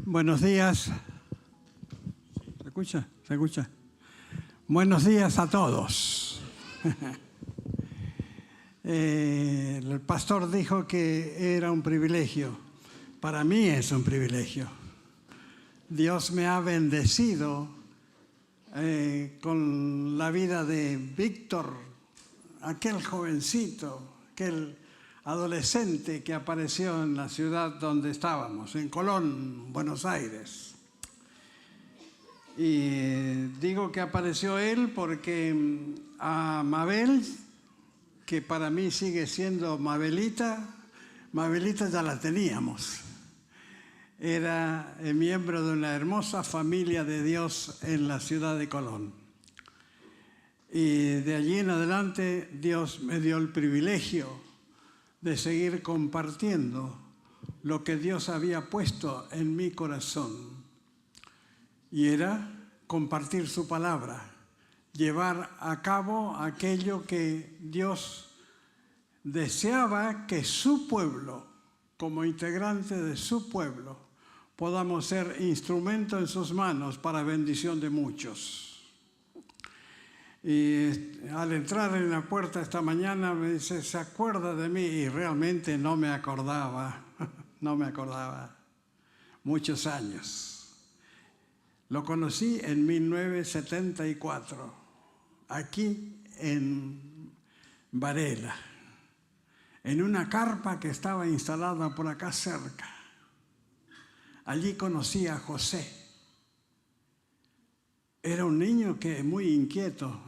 Buenos días. ¿Se escucha? ¿Se escucha? Buenos días a todos. El pastor dijo que era un privilegio. Para mí es un privilegio. Dios me ha bendecido con la vida de Víctor, aquel jovencito, aquel adolescente que apareció en la ciudad donde estábamos, en Colón, Buenos Aires. Y digo que apareció él porque a Mabel, que para mí sigue siendo Mabelita ya la teníamos. Era miembro de una hermosa familia de Dios en la ciudad de Colón. Y de allí en adelante Dios me dio el privilegio de seguir compartiendo lo que Dios había puesto en mi corazón. Y era compartir su palabra, llevar a cabo aquello que Dios deseaba que su pueblo, como integrante de su pueblo, podamos ser instrumento en sus manos para bendición de muchos. Y al entrar en la puerta esta mañana me dice, ¿se acuerda de mí? Y realmente no me acordaba, muchos años. Lo conocí en 1974, aquí en Varela, en una carpa que estaba instalada por acá cerca. Allí conocí a José. Era un niño que muy inquieto.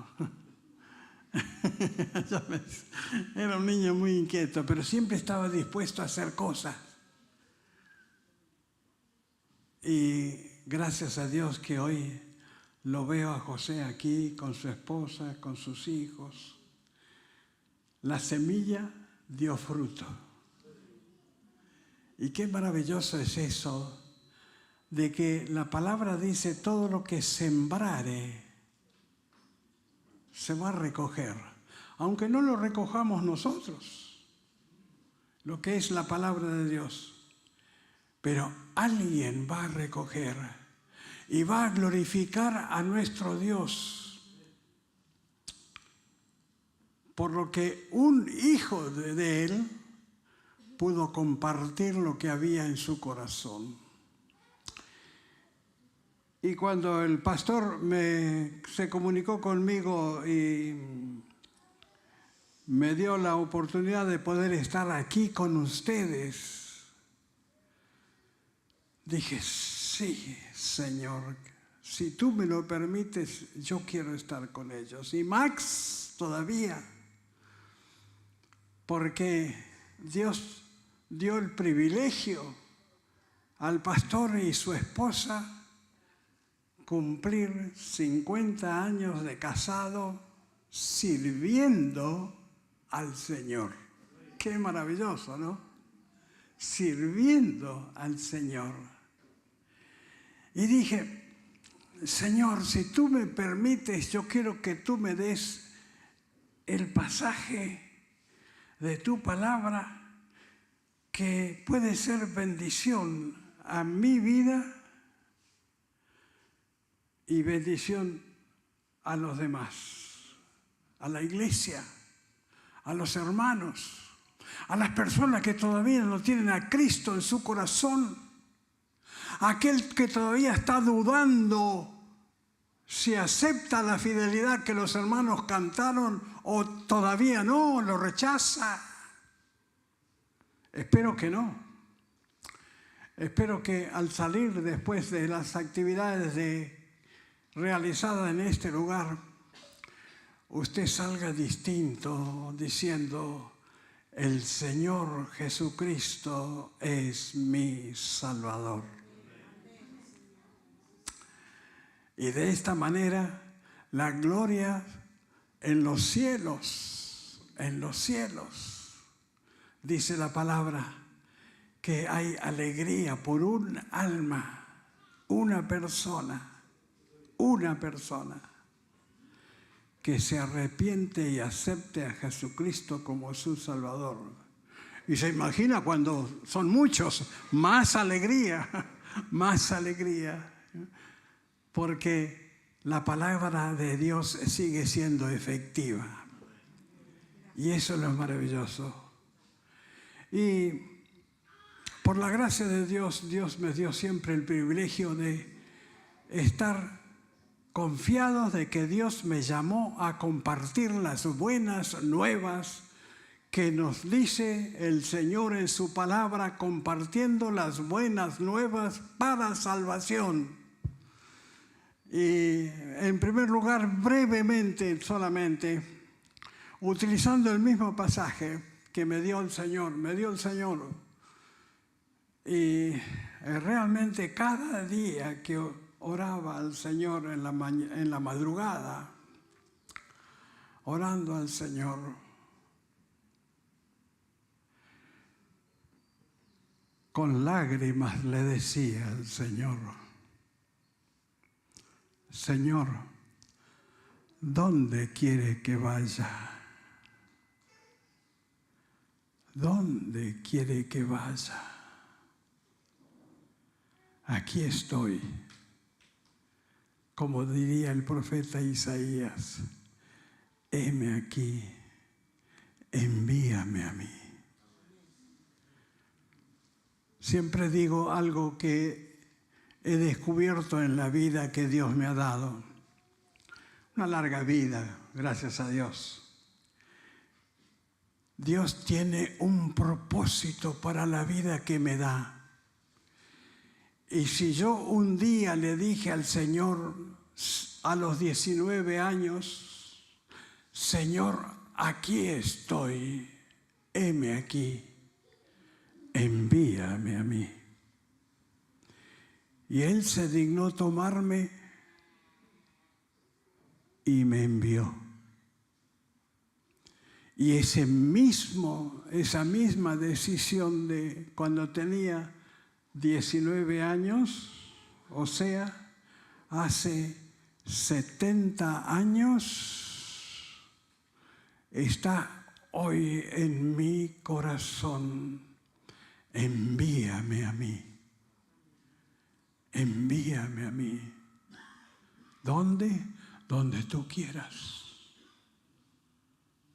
Era un niño muy inquieto, pero siempre estaba dispuesto a hacer cosas. Y gracias a Dios que hoy lo veo a José aquí con su esposa, con sus hijos. La semilla dio fruto. Y qué maravilloso es eso, de que la palabra dice todo lo que sembrare se va a recoger, aunque no lo recojamos nosotros, lo que es la palabra de Dios, pero alguien va a recoger y va a glorificar a nuestro Dios, por lo que un hijo de él pudo compartir lo que había en su corazón. Y cuando el pastor se comunicó conmigo y me dio la oportunidad de poder estar aquí con ustedes, dije, sí, Señor, si tú me lo permites, yo quiero estar con ellos. Y Max todavía, porque Dios dio el privilegio al pastor y su esposa cumplir 50 años de casado sirviendo al Señor. Qué maravilloso, ¿no? Sirviendo al Señor. Y dije, Señor, si tú me permites, yo quiero que tú me des el pasaje de tu palabra que puede ser bendición a mi vida y bendición a los demás, a la iglesia, a los hermanos, a las personas que todavía no tienen a Cristo en su corazón, a aquel que todavía está dudando si acepta la fidelidad que los hermanos cantaron o todavía no, lo rechaza. Espero que no. Espero que al salir después de las actividades realizada en este lugar, usted salga distinto diciendo, el Señor Jesucristo es mi Salvador. Y de esta manera, la gloria en los cielos, dice la palabra, que hay alegría por un alma, una persona que se arrepiente y acepte a Jesucristo como su Salvador. Y se imagina cuando son muchos, más alegría, más alegría, porque la palabra de Dios sigue siendo efectiva. Y eso es lo maravilloso. Y por la gracia de Dios, Dios me dio siempre el privilegio de estar confiados de que Dios me llamó a compartir las buenas nuevas que nos dice el Señor en su palabra, compartiendo las buenas nuevas para salvación. Y en primer lugar, brevemente solamente, utilizando el mismo pasaje que me dio el Señor, y realmente cada día que oraba al Señor en la madrugada, orando al Señor, con lágrimas le decía al Señor: Señor, ¿dónde quiere que vaya? ¿Dónde quiere que vaya? Aquí estoy. Como diría el profeta Isaías, heme aquí, envíame a mí. Siempre digo algo que he descubierto en la vida que Dios me ha dado. Una larga vida, gracias a Dios. Dios tiene un propósito para la vida que me da. Y si yo un día le dije al Señor a los 19 años, Señor, aquí estoy, heme aquí, envíame a mí. Y Él se dignó tomarme y me envió. Y esa misma decisión de cuando tenía 19 años, o sea, hace 70 años, está hoy en mi corazón. Envíame a mí. Envíame a mí. ¿Dónde? Donde tú quieras.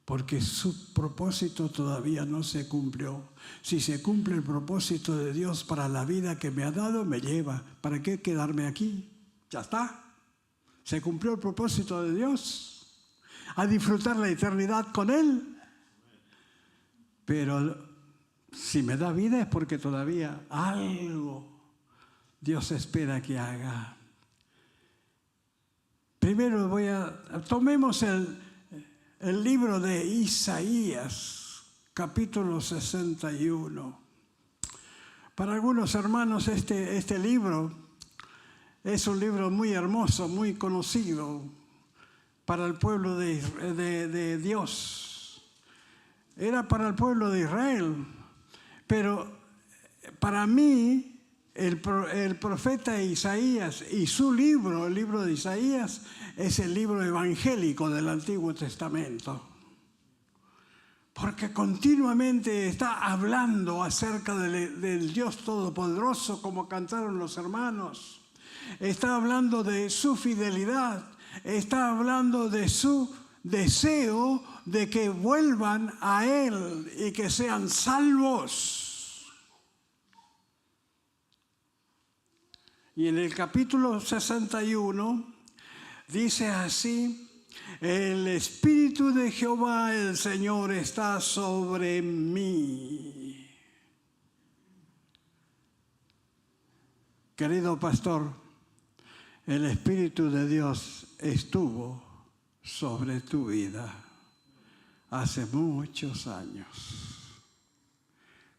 Porque su propósito todavía no se cumplió. Si se cumple el propósito de Dios para la vida que me ha dado, me lleva. ¿Para qué quedarme aquí? Ya está. Se cumplió el propósito de Dios. A disfrutar la eternidad con Él. Pero si me da vida es porque todavía algo Dios espera que haga. Primero tomemos el libro de Isaías, capítulo 61. Para algunos hermanos este libro es un libro muy hermoso, muy conocido para el pueblo de Dios. Era para el pueblo de Israel, pero para mí el profeta Isaías y su libro, el libro de Isaías, es el libro evangélico del Antiguo Testamento. Porque continuamente está hablando acerca del Dios Todopoderoso, como cantaron los hermanos. Está hablando de su fidelidad, está hablando de su deseo de que vuelvan a Él y que sean salvos. Y en el capítulo 61 dice así: el Espíritu de Jehová, el Señor, está sobre mí. Querido pastor, el Espíritu de Dios estuvo sobre tu vida hace muchos años.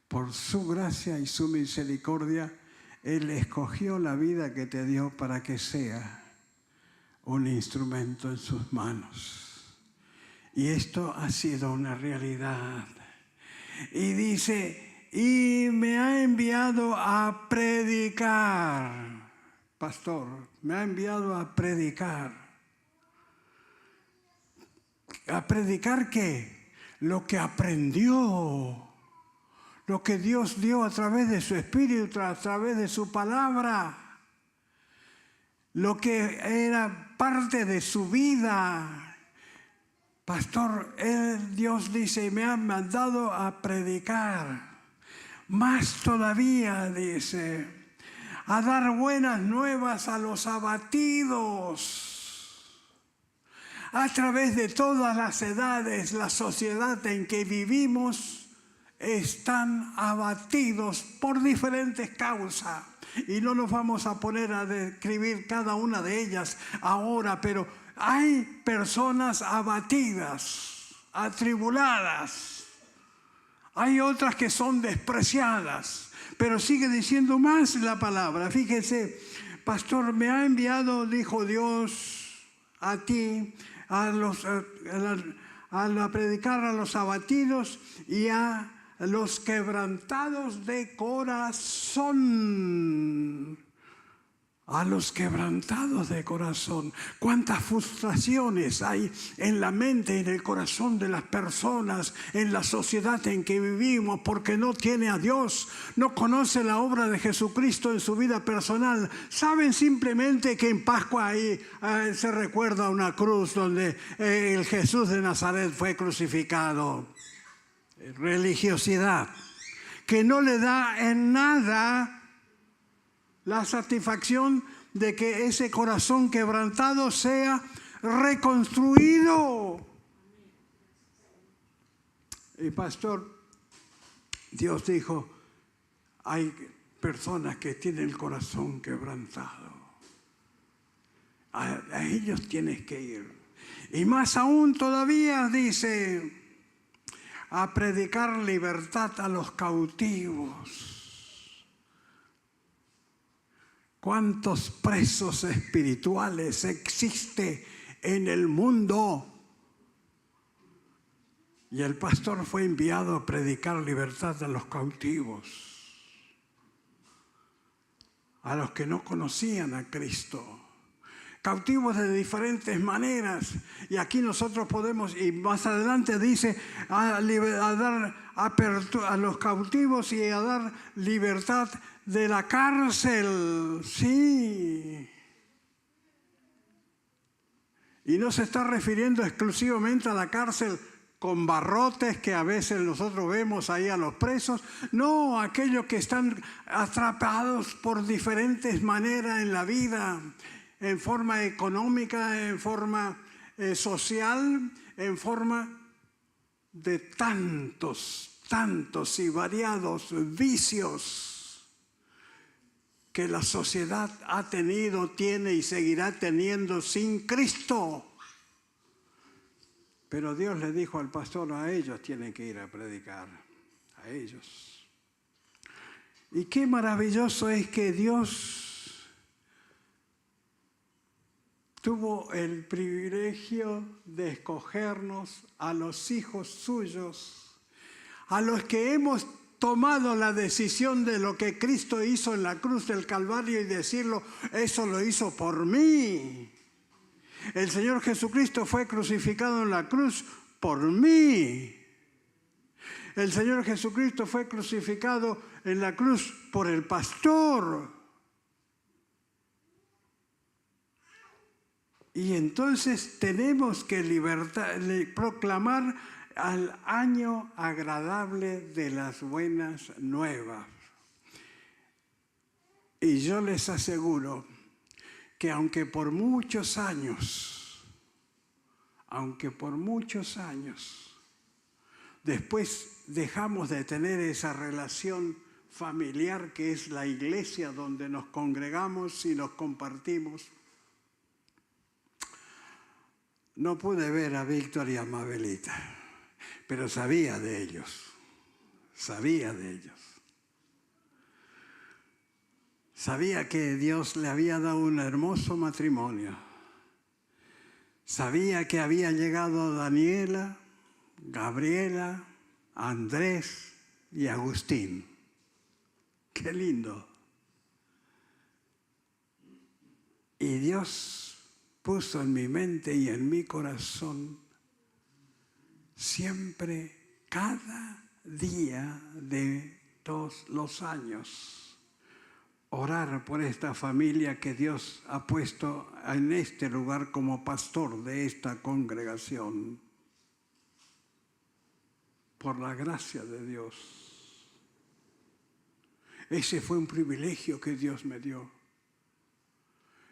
Por su gracia y su misericordia, Él escogió la vida que te dio para que sea un instrumento en sus manos. Y esto ha sido una realidad. Y dice, y me ha enviado a predicar. Pastor, me ha enviado a predicar. ¿A predicar qué? Lo que aprendió. lo que Dios dio a través de su Espíritu, a través de su palabra, lo que era parte de su vida. Pastor, Dios dice, me ha mandado a predicar. Más todavía, dice, a dar buenas nuevas a los abatidos. A través de todas las edades, la sociedad en que vivimos están abatidos por diferentes causas. Y no nos vamos a poner a describir cada una de ellas ahora, pero hay personas abatidas, atribuladas. Hay otras que son despreciadas, pero sigue diciendo más la palabra. Fíjese, pastor, me ha enviado, dijo Dios, a ti, a predicar a los abatidos y a los quebrantados de corazón. A los quebrantados de corazón. Cuántas frustraciones hay en la mente, en el corazón de las personas, en la sociedad en que vivimos, porque no tiene a Dios, no conoce la obra de Jesucristo en su vida personal. Saben simplemente que en Pascua ahí se recuerda una cruz donde el Jesús de Nazaret fue crucificado. Religiosidad que no le da en nada la satisfacción de que ese corazón quebrantado sea reconstruido. Y pastor, Dios dijo, hay personas que tienen el corazón quebrantado. A ellos tienes que ir. Y más aún todavía dice, a predicar libertad a los cautivos. ¿Cuántos presos espirituales existe en el mundo? Y el pastor fue enviado a predicar libertad a los cautivos, a los que no conocían a Cristo. Cautivos de diferentes maneras. Y aquí nosotros podemos, y más adelante dice, a dar apertura a los cautivos y a dar libertad de la cárcel. Sí. Y no se está refiriendo exclusivamente a la cárcel con barrotes que a veces nosotros vemos ahí a los presos. No, aquellos que están atrapados por diferentes maneras en la vida, en forma económica, en forma social, en forma de tantos y variados vicios que la sociedad ha tenido, tiene y seguirá teniendo sin Cristo. Pero Dios le dijo al pastor, a ellos tienen que ir a predicar, a ellos. Y qué maravilloso es que Dios tuvo el privilegio de escogernos a los hijos suyos, a los que hemos tomado la decisión de lo que Cristo hizo en la cruz del Calvario y decirlo, eso lo hizo por mí. El Señor Jesucristo fue crucificado en la cruz por mí. El Señor Jesucristo fue crucificado en la cruz por el pastor. Y entonces tenemos que proclamar al año agradable de las buenas nuevas. Y yo les aseguro que aunque por muchos años, después dejamos de tener esa relación familiar que es la iglesia donde nos congregamos y nos compartimos. No pude ver a Víctor y a Mabelita, pero sabía de ellos. Sabía que Dios le había dado un hermoso matrimonio. Sabía que había llegado Daniela, Gabriela, Andrés y Agustín. ¡Qué lindo! Y Dios puso en mi mente y en mi corazón siempre, cada día de todos los años orar por esta familia que Dios ha puesto en este lugar como pastor de esta congregación. Por la gracia de Dios. Ese fue un privilegio que Dios me dio.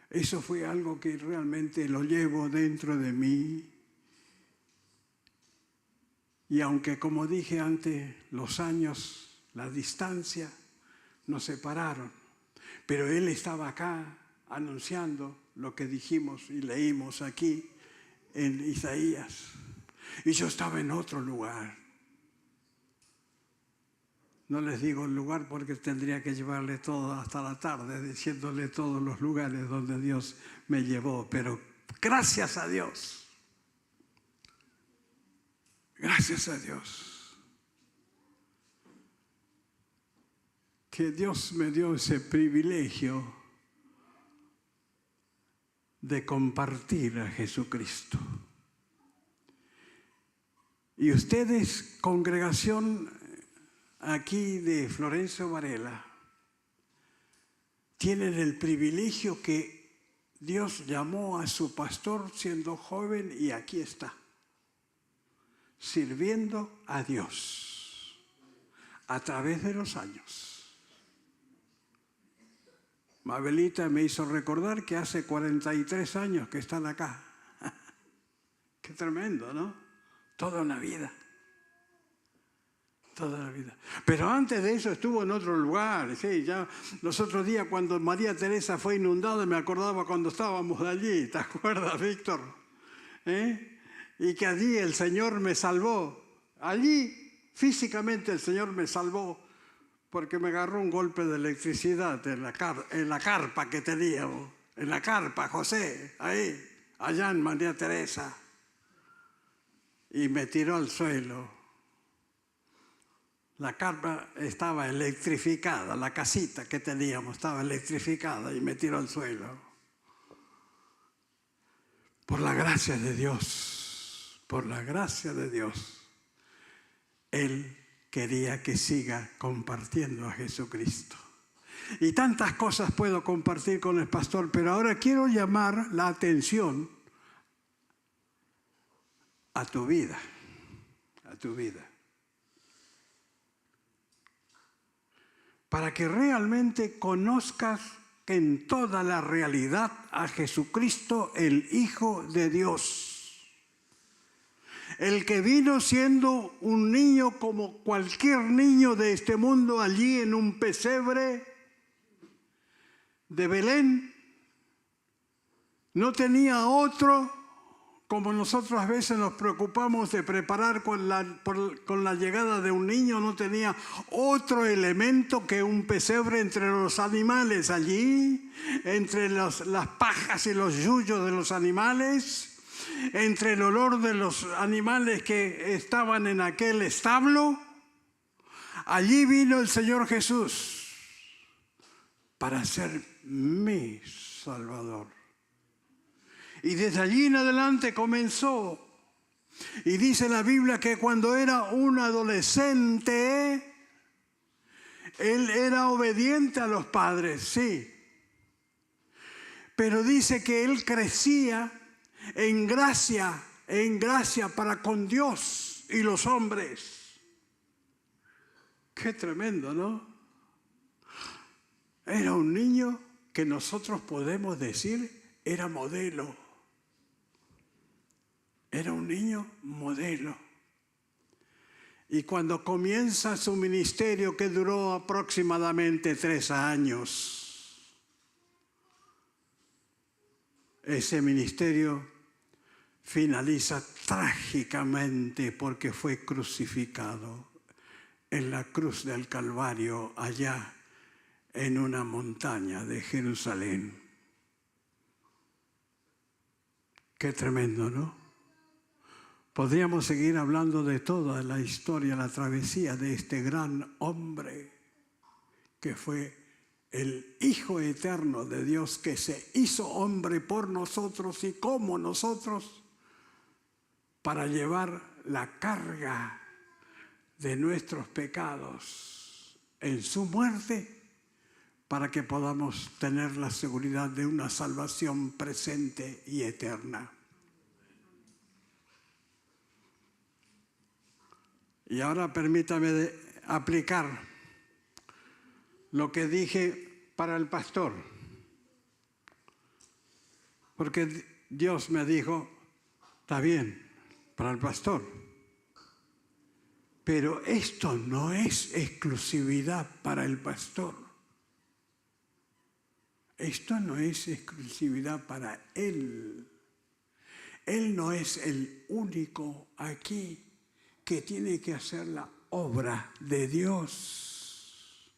Eso fue algo que realmente lo llevo dentro de mí. Y aunque, como dije antes, los años, la distancia, nos separaron. Pero Él estaba acá anunciando lo que dijimos y leímos aquí en Isaías. Y yo estaba en otro lugar. No les digo el lugar porque tendría que llevarle todo hasta la tarde, diciéndole todos los lugares donde Dios me llevó. Pero gracias a Dios. Gracias a Dios. Que Dios me dio ese privilegio de compartir a Jesucristo. Y ustedes, congregación aquí de Florencio Varela, tienen el privilegio que Dios llamó a su pastor siendo joven y aquí está, sirviendo a Dios a través de los años. Mabelita me hizo recordar que hace 43 años que están acá. Qué tremendo, ¿no? Toda una vida. Toda la vida. Pero antes de eso estuvo en otro lugar. Sí, ya los otros días cuando María Teresa fue inundada me acordaba cuando estábamos allí. ¿Te acuerdas, Víctor? Y que allí el Señor me salvó. Allí físicamente el Señor me salvó porque me agarró un golpe de electricidad en la carpa que teníamos. En la carpa, José, ahí, allá en María Teresa. Y me tiró al suelo. La carpa estaba electrificada, la casita que teníamos estaba electrificada y me tiró al suelo. Por la gracia de Dios, Él quería que siga compartiendo a Jesucristo. Y tantas cosas puedo compartir con el pastor, pero ahora quiero llamar la atención a tu vida, para que realmente conozcas en toda la realidad a Jesucristo, el Hijo de Dios. El que vino siendo un niño como cualquier niño de este mundo, allí en un pesebre de Belén. No tenía otro, como nosotros a veces nos preocupamos de preparar con la llegada de un niño, no tenía otro elemento que un pesebre entre los animales allí, entre las pajas y los yuyos de los animales, entre el olor de los animales que estaban en aquel establo. Allí vino el Señor Jesús para ser mi Salvador. Y desde allí en adelante comenzó. Y dice la Biblia que cuando era un adolescente, él era obediente a los padres, sí. Pero dice que él crecía en gracia para con Dios y los hombres. Qué tremendo, ¿no? Era un niño que nosotros podemos decir era modelo. Era un niño modelo. Y cuando comienza su ministerio, que duró aproximadamente 3 años, ese ministerio finaliza trágicamente porque fue crucificado en la cruz del Calvario, allá en una montaña de Jerusalén. Qué tremendo, ¿no? Podríamos seguir hablando de toda la historia, la travesía de este gran hombre que fue el Hijo eterno de Dios, que se hizo hombre por nosotros y como nosotros, para llevar la carga de nuestros pecados en su muerte, para que podamos tener la seguridad de una salvación presente y eterna. Y ahora permítame aplicar lo que dije para el pastor. Porque Dios me dijo, está bien, para el pastor. Pero esto no es exclusividad para el pastor. Esto no es exclusividad para él. Él no es el único aquí que tiene que hacer la obra de Dios.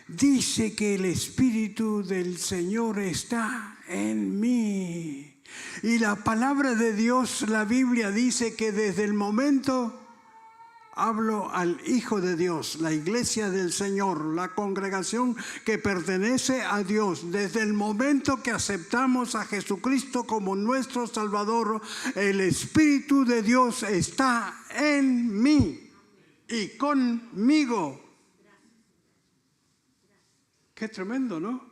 Dice que el Espíritu del Señor está en mí. Y la palabra de Dios, la Biblia dice que desde el momento, hablo al Hijo de Dios, la iglesia del Señor, la congregación que pertenece a Dios, desde el momento que aceptamos a Jesucristo como nuestro Salvador, el Espíritu de Dios está en mí y conmigo. Qué tremendo, ¿no?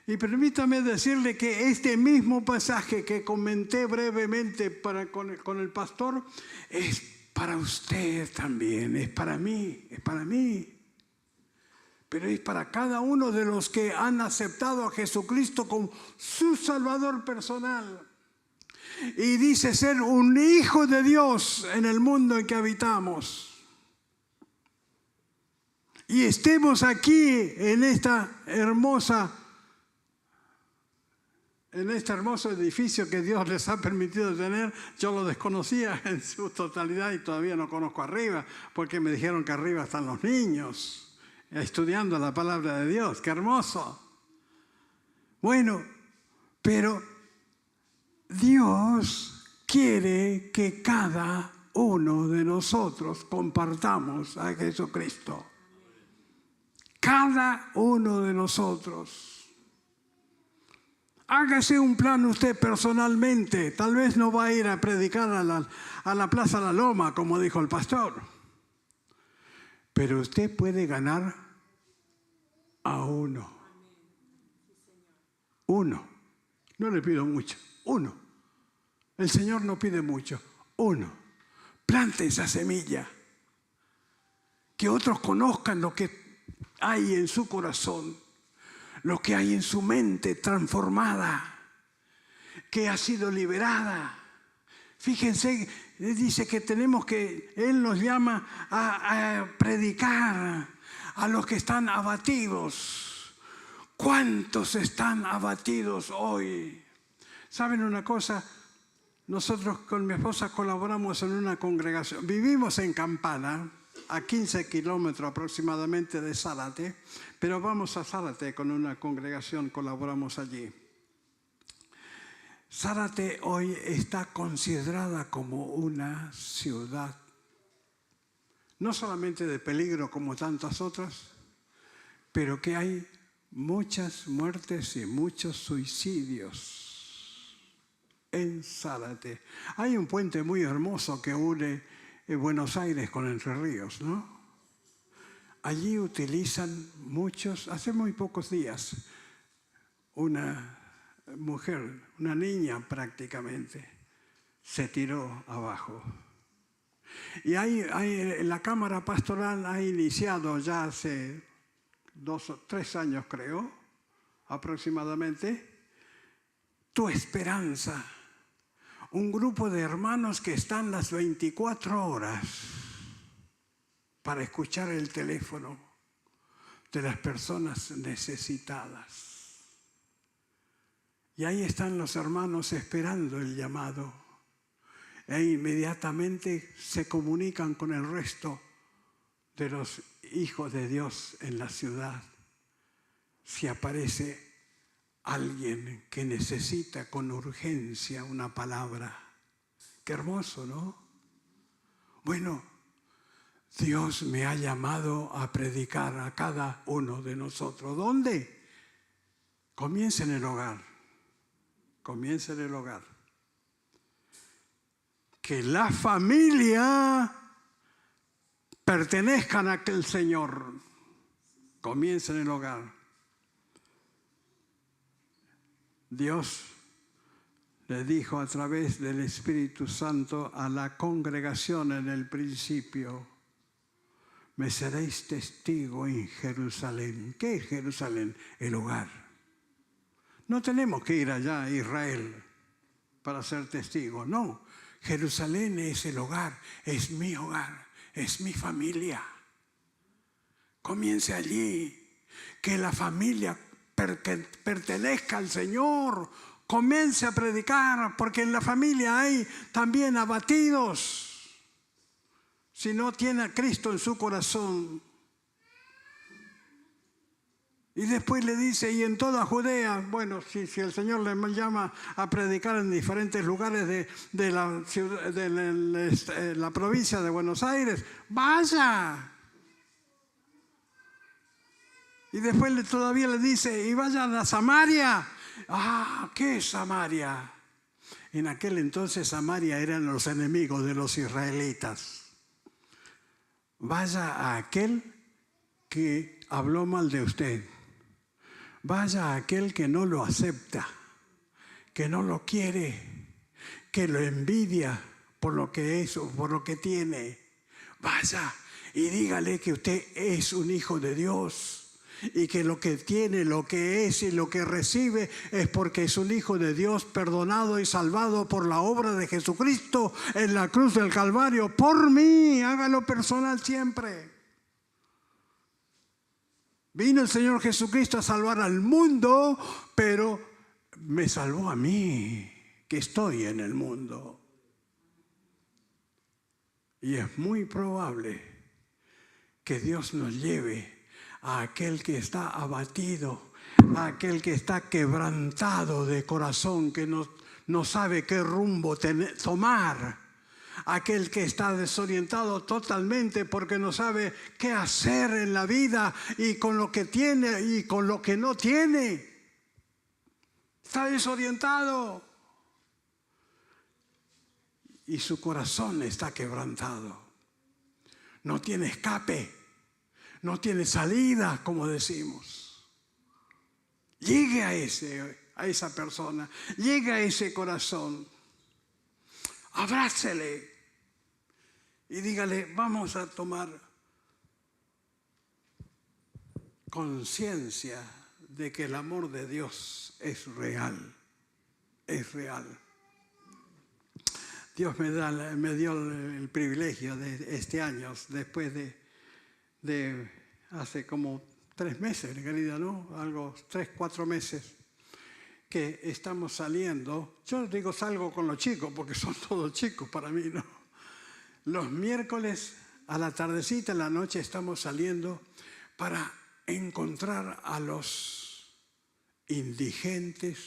Y permítame decirle que este mismo pasaje que comenté brevemente con el pastor es para usted también, es para mí, pero es para cada uno de los que han aceptado a Jesucristo como su Salvador personal. Y dice ser un hijo de Dios en el mundo en que habitamos. Y estemos aquí en este hermoso edificio que Dios les ha permitido tener. Yo lo desconocía en su totalidad y todavía no conozco arriba, porque me dijeron que arriba están los niños estudiando la palabra de Dios. ¡Qué hermoso! Bueno, pero Dios quiere que cada uno de nosotros compartamos a Jesucristo. Cada uno de nosotros. Hágase un plan usted personalmente. Tal vez no va a ir a predicar a la Plaza La Loma, como dijo el pastor. Pero usted puede ganar a uno. Uno. No le pido mucho. Uno. El Señor no pide mucho. Uno. Plante esa semilla. Que otros conozcan lo que hay en su corazón, lo que hay en su mente transformada, que ha sido liberada. Fíjense, dice que Él nos llama a predicar a los que están abatidos. ¿Cuántos están abatidos hoy? ¿Saben una cosa? Nosotros con mi esposa colaboramos en una congregación. Vivimos en Campana, a 15 kilómetros aproximadamente de Zárate, pero vamos a Zárate con una congregación, colaboramos allí. Zárate hoy está considerada como una ciudad, no solamente de peligro como tantas otras, pero que hay muchas muertes y muchos suicidios en Zárate. Hay un puente muy hermoso que une Buenos Aires con Entre Ríos, ¿no? Allí utilizan muchos, hace muy pocos días, una mujer, una niña prácticamente, se tiró abajo. Y la Cámara Pastoral ha iniciado ya hace 2 o 3 años, creo, aproximadamente, Tu Esperanza. Un grupo de hermanos que están las 24 horas para escuchar el teléfono de las personas necesitadas. Y ahí están los hermanos esperando el llamado. E inmediatamente se comunican con el resto de los hijos de Dios en la ciudad. Si aparece alguien que necesita con urgencia una palabra. Qué hermoso, ¿no? Bueno, Dios me ha llamado a predicar a cada uno de nosotros. ¿Dónde? Comienza en el hogar. Comienza en el hogar. Que la familia pertenezcan a aquel Señor. Comienza en el hogar. Dios le dijo a través del Espíritu Santo a la congregación en el principio: me seréis testigo en Jerusalén. ¿Qué es Jerusalén? El hogar. No tenemos que ir allá a Israel para ser testigos, no. Jerusalén es el hogar, es mi hogar, es mi familia. Comience allí, que la familia pertenezca al Señor. Comience a predicar, porque en la familia hay también abatidos. Si no tiene a Cristo en su corazón. Y después le dice, y en toda Judea, bueno, si el Señor le llama a predicar en diferentes lugares de la provincia de Buenos Aires, vaya. Y después todavía le dice, y vayan a Samaria. Ah, ¿qué es Samaria? En aquel entonces Samaria eran los enemigos de los israelitas. Vaya a aquel que habló mal de usted. Vaya a aquel que no lo acepta, que no lo quiere, que lo envidia por lo que es o por lo que tiene. Vaya y dígale que usted es un hijo de Dios. Y que lo que tiene, lo que es y lo que recibe es porque es un hijo de Dios, perdonado y salvado por la obra de Jesucristo en la cruz del Calvario. Por mí, hágalo personal siempre. Vino el Señor Jesucristo a salvar al mundo, pero me salvó a mí, que estoy en el mundo. Y es muy probable que Dios nos lleve a aquel que está abatido, a aquel que está quebrantado de corazón, que no sabe qué rumbo tomar, aquel que está desorientado totalmente porque no sabe qué hacer en la vida y con lo que tiene y con lo que no tiene. Está desorientado y su corazón está quebrantado. No tiene escape. No tiene salida, como decimos. Llegue a esa persona, llegue a ese corazón, abrácele y dígale, vamos a tomar conciencia de que el amor de Dios es real, es real. Dios me dio el privilegio de este año, después de hace como 3 meses, querida, ¿no? Algo, 3, 4 meses, que estamos saliendo. Yo digo salgo con los chicos, porque son todos chicos para mí, ¿no? Los miércoles a la tardecita, en la noche, estamos saliendo para encontrar a los indigentes,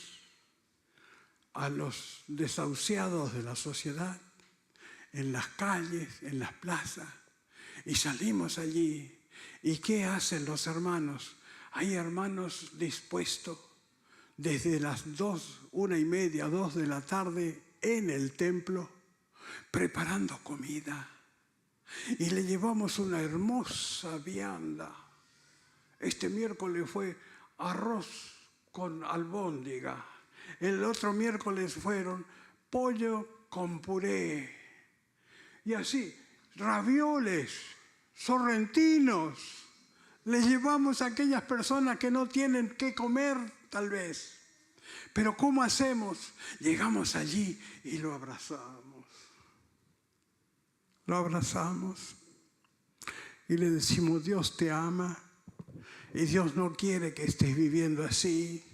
a los desahuciados de la sociedad, en las calles, en las plazas. Y salimos allí. ¿Y qué hacen los hermanos? Hay hermanos dispuestos desde las 2, 1:30, 2 de la tarde en el templo, preparando comida. Y le llevamos una hermosa vianda. Este miércoles fue arroz con albóndiga. El otro miércoles fueron pollo con puré. Y así, ravioles, sorrentinos. Les llevamos a aquellas personas que no tienen qué comer, tal vez. Pero ¿cómo hacemos? Llegamos allí y lo abrazamos. Lo abrazamos y le decimos, Dios te ama y Dios no quiere que estés viviendo así.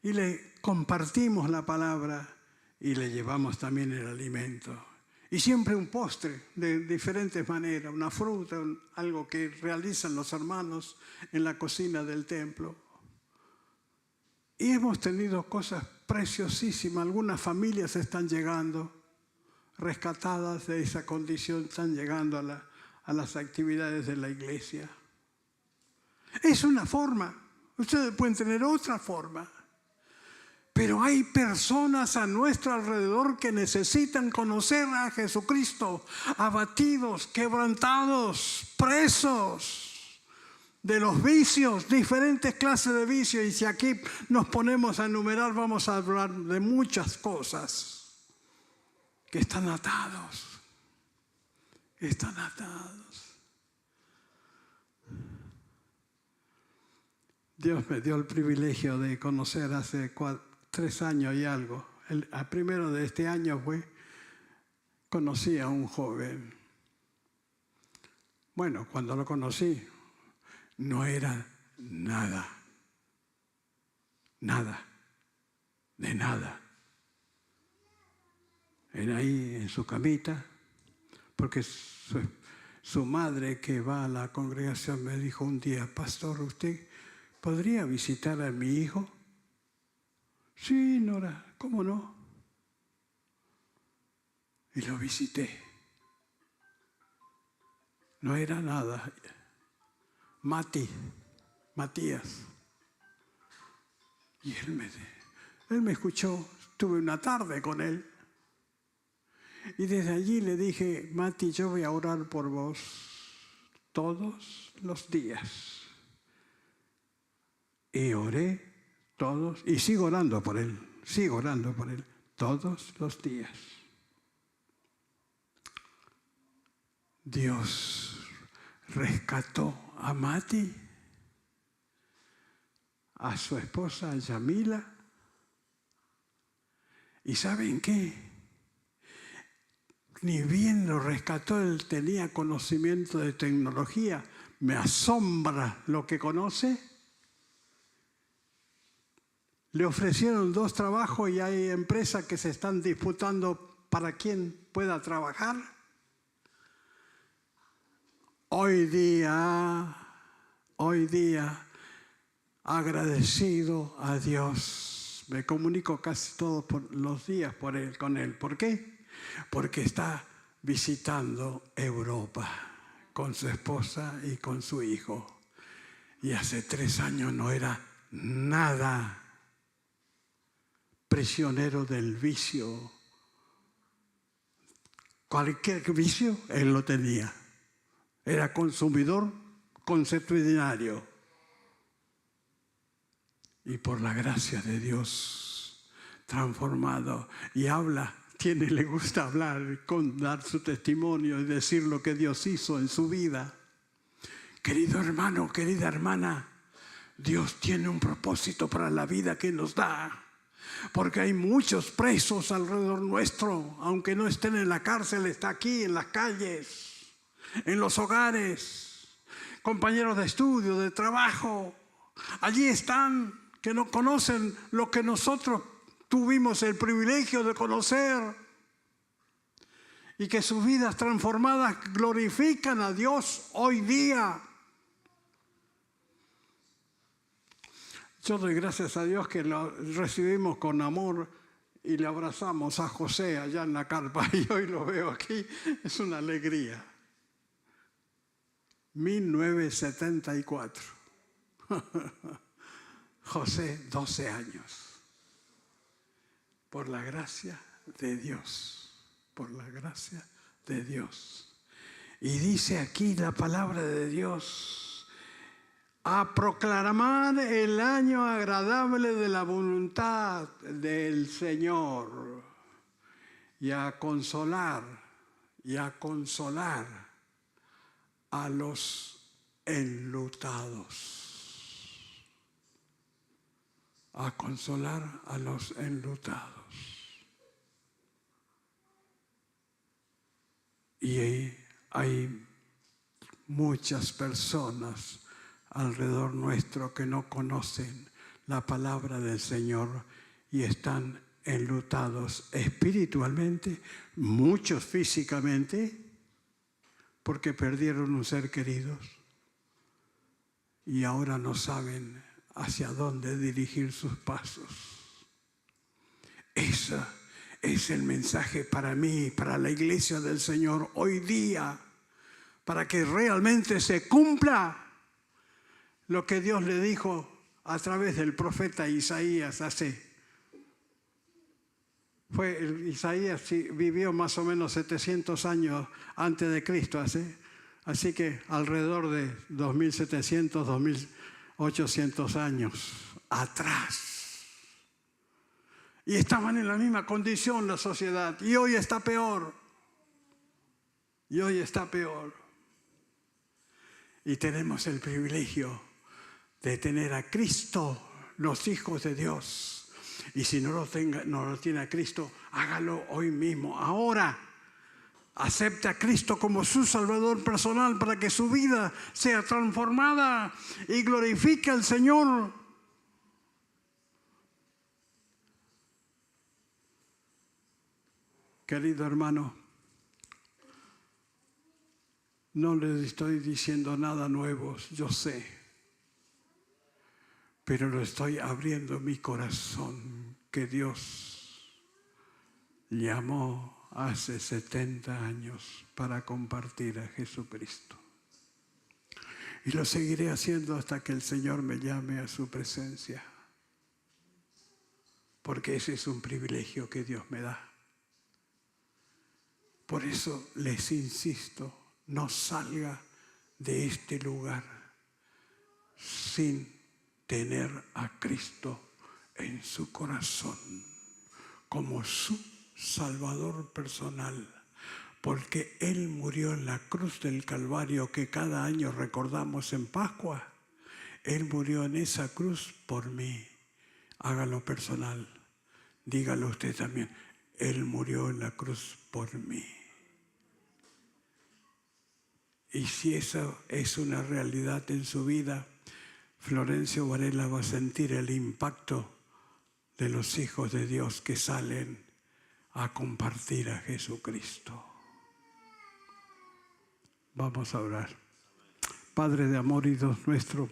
Y le compartimos la palabra y le llevamos también el alimento. Y siempre un postre de diferentes maneras, una fruta, algo que realizan los hermanos en la cocina del templo. Y hemos tenido cosas preciosísimas. Algunas familias están llegando, rescatadas de esa condición, están llegando a las actividades de la iglesia. Es una forma. Ustedes pueden tener otra forma. Pero hay personas a nuestro alrededor que necesitan conocer a Jesucristo, abatidos, quebrantados, presos de los vicios, diferentes clases de vicios. Y si aquí nos ponemos a enumerar, vamos a hablar de muchas cosas que están atados. Están atados. Dios me dio el privilegio de conocer hace 3 años y algo. El primero de este año conocí a un joven. Bueno, cuando lo conocí, no era nada. Nada. De nada. Era ahí en su camita, porque su madre que va a la congregación me dijo un día: pastor, ¿usted podría visitar a mi hijo? Sí, Nora, ¿cómo no? Y lo visité. No era nada. Matías. Y él me escuchó. Tuve una tarde con él. Y desde allí le dije: Mati, yo voy a orar por vos todos los días. Y oré todos, y sigo orando por él todos los días. Dios rescató a Mati, a su esposa Yamila, y ¿saben qué? Ni bien lo rescató, él tenía conocimiento de tecnología. Me asombra lo que conoce. Le ofrecieron 2 trabajos y hay empresas que se están disputando para quién pueda trabajar. Hoy día, agradecido a Dios, me comunico casi todos los días con él. ¿Por qué? Porque está visitando Europa con su esposa y con su hijo. Y hace 3 años no era nada. Prisionero del vicio. Cualquier vicio, él lo tenía. Era consumidor consuetudinario. Y por la gracia de Dios, transformado. Y le gusta hablar, dar su testimonio y decir lo que Dios hizo en su vida. Querido hermano, querida hermana, Dios tiene un propósito para la vida que nos da. Porque hay muchos presos alrededor nuestro, aunque no estén en la cárcel, está aquí en las calles, en los hogares, compañeros de estudio, de trabajo. Allí están, que no conocen lo que nosotros tuvimos el privilegio de conocer, y que sus vidas transformadas glorifican a Dios hoy día. Yo doy gracias a Dios que lo recibimos con amor y le abrazamos a José allá en la carpa, y hoy lo veo aquí, es una alegría. 1974. José, 12 años. Por la gracia de Dios, por la gracia de Dios. Y dice aquí la palabra de Dios: a proclamar el año agradable de la voluntad del Señor, y a consolar a los enlutados. A consolar a los enlutados. Y hay muchas personas alrededor nuestro que no conocen la palabra del Señor y están enlutados espiritualmente, muchos físicamente, porque perdieron un ser querido y ahora no saben hacia dónde dirigir sus pasos. Ese es el mensaje para mí, para la iglesia del Señor hoy día, para que realmente se cumpla lo que Dios le dijo a través del profeta Isaías hace Isaías vivió más o menos 700 años antes de Cristo, así que alrededor de 2700, 2800 años atrás. Y estaban en la misma condición la sociedad, y hoy está peor. Y hoy está peor. Y tenemos el privilegio de tener a Cristo, los hijos de Dios. Y si no lo tiene a Cristo, hágalo hoy mismo, ahora. Acepte a Cristo como su Salvador personal para que su vida sea transformada y glorifique al Señor. Querido hermano, no les estoy diciendo nada nuevo, yo sé. Pero lo estoy abriendo mi corazón, que Dios llamó hace 70 años para compartir a Jesucristo. Y lo seguiré haciendo hasta que el Señor me llame a su presencia. Porque ese es un privilegio que Dios me da. Por eso les insisto, no salga de este lugar sin tener a Cristo en su corazón como su Salvador personal, porque Él murió en la cruz del Calvario que cada año recordamos en Pascua. Él murió en esa cruz por mí. Hágalo personal. Dígalo usted también. Él murió en la cruz por mí. Y si eso es una realidad en su vida, Florencio Varela va a sentir el impacto de los hijos de Dios que salen a compartir a Jesucristo. Vamos a orar. Padre de amor y Dios nuestro,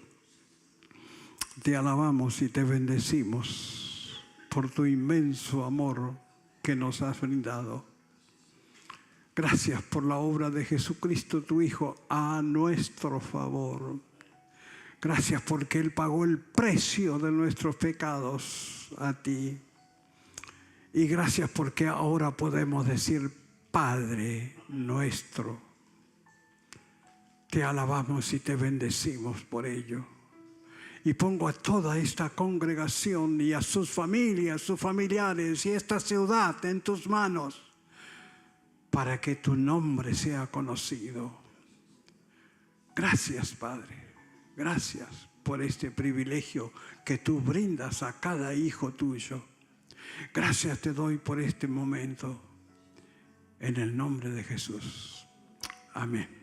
te alabamos y te bendecimos por tu inmenso amor que nos has brindado. Gracias por la obra de Jesucristo, tu Hijo, a nuestro favor. Gracias porque Él pagó el precio de nuestros pecados a ti. Y gracias porque ahora podemos decir, Padre nuestro. Te alabamos y te bendecimos por ello. Y pongo a toda esta congregación y a sus familias, sus familiares y esta ciudad en tus manos para que tu nombre sea conocido. Gracias, Padre. Gracias por este privilegio que tú brindas a cada hijo tuyo. Gracias te doy por este momento. En el nombre de Jesús. Amén.